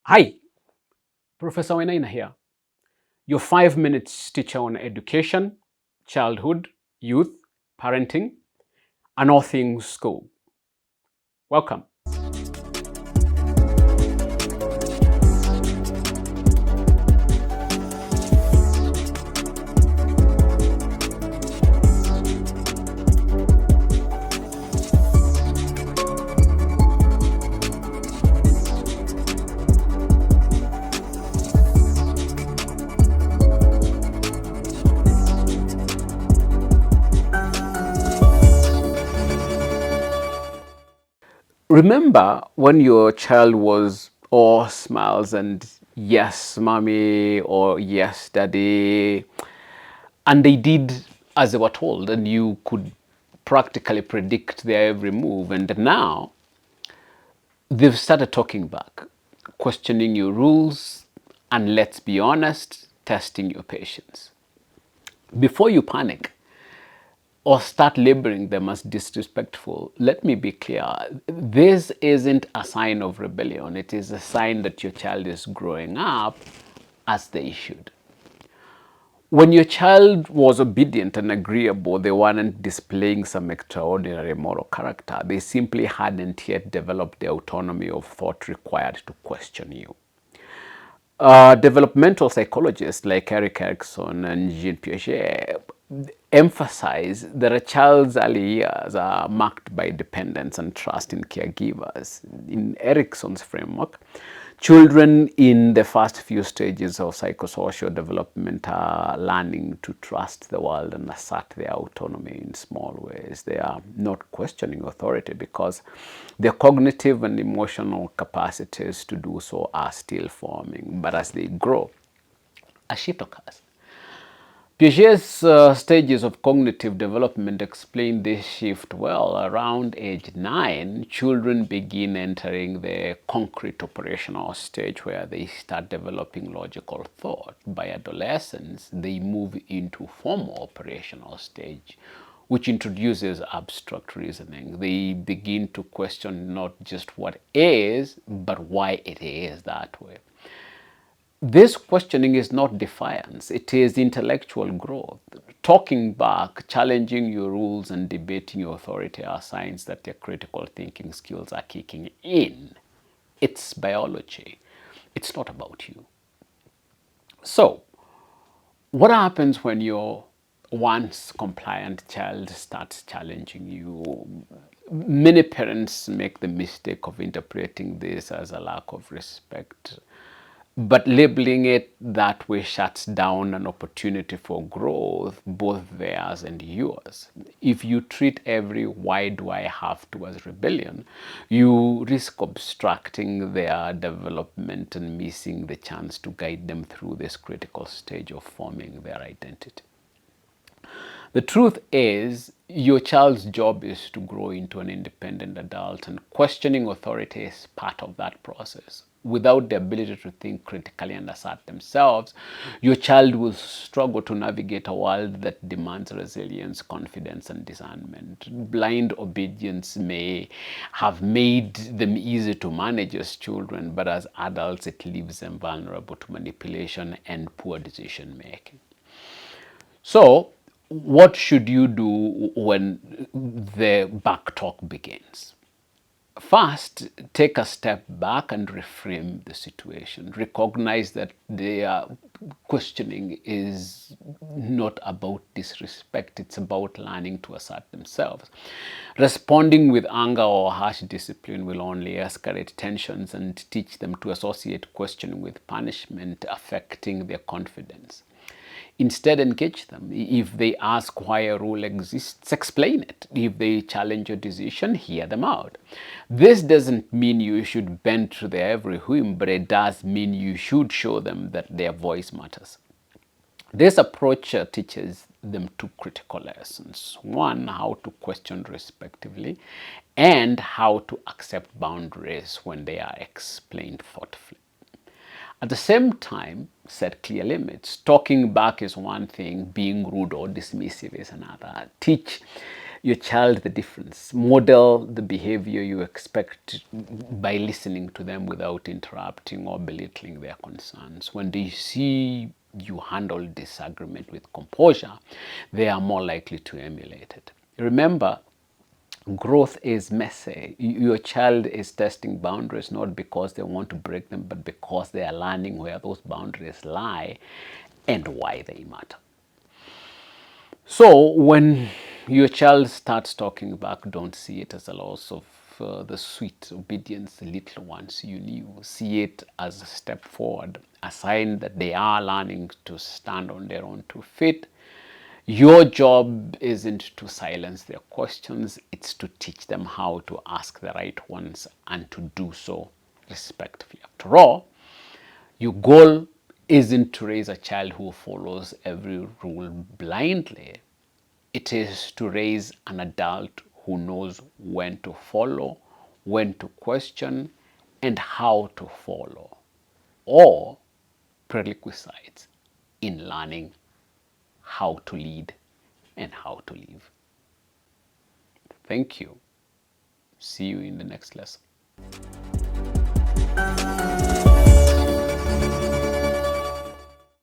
Hi, Professor Wainaina here, your 5 minutes teacher on education, childhood, youth, parenting, and all things school. Welcome. Remember when your child was all smiles and yes, mommy, or yes, daddy, and they did as they were told, and you could practically predict their every move. And now they've started talking back, questioning your rules, and let's be honest, testing your patience. Before you panic or start labeling them as disrespectful, let me be clear. This isn't a sign of rebellion. It is a sign that your child is growing up as they should. When your child was obedient and agreeable, they weren't displaying some extraordinary moral character. They simply hadn't yet developed the autonomy of thought required to question you. Developmental psychologists like Eric Erikson and Jean Piaget emphasize that a child's early years are marked by dependence and trust in caregivers. In Erikson's framework, children in the first few stages of psychosocial development are learning to trust the world and assert their autonomy in small ways. They are not questioning authority because their cognitive and emotional capacities to do so are still forming. But as they grow, a shift occurs. Piaget's stages of cognitive development explain this shift well. Around age 9, children begin entering the concrete operational stage where they start developing logical thought. By adolescence, they move into formal operational stage, which introduces abstract reasoning. They begin to question not just what is, but why it is that way. This questioning is not defiance, it is intellectual growth. Talking back, challenging your rules, and debating your authority are signs that your critical thinking skills are kicking in. It's biology, it's not about you. So, what happens when your once compliant child starts challenging you? Many parents make the mistake of interpreting this as a lack of respect, but labeling it that way shuts down an opportunity for growth, both theirs and yours. If you treat every why do I have to as rebellion, you risk obstructing their development and missing the chance to guide them through this critical stage of forming their identity. The truth is, your child's job is to grow into an independent adult, and questioning authority is part of that process. Without the ability to think critically and assert themselves, your child will struggle to navigate a world that demands resilience, confidence, and discernment. Blind obedience may have made them easy to manage as children, but as adults, it leaves them vulnerable to manipulation and poor decision making. So, what should you do when the back talk begins? First, take a step back and reframe the situation. Recognize that their questioning is not about disrespect, it's about learning to assert themselves. Responding with anger or harsh discipline will only escalate tensions and teach them to associate questioning with punishment, affecting their confidence. Instead, engage them. If they ask why a rule exists, explain it. If they challenge your decision, hear them out. This doesn't mean you should bend to their every whim, but it does mean you should show them that their voice matters. This approach teaches them two critical lessons. One, how to question respectively, and how to accept boundaries when they are explained thoughtfully. At the same time, set clear limits. Talking back is one thing, being rude or dismissive is another. Teach your child the difference. Model the behavior you expect by listening to them without interrupting or belittling their concerns. When they see you handle disagreement with composure, they are more likely to emulate it. Remember, growth is messy. Your child is testing boundaries not because they want to break them, but because they are learning where those boundaries lie and why they matter. So when your child starts talking back, don't see it as a loss of the sweet obedience, the little ones you knew. See it as a step forward, a sign that they are learning to stand on their own 2 feet. Your job isn't to silence their questions, it's to teach them how to ask the right ones and to do so respectfully. After all, your goal isn't to raise a child who follows every rule blindly. It is to raise an adult who knows when to follow, when to question, and how to follow. Or prerequisites in learning how to lead and how to live. Thank you. See you in the next lesson.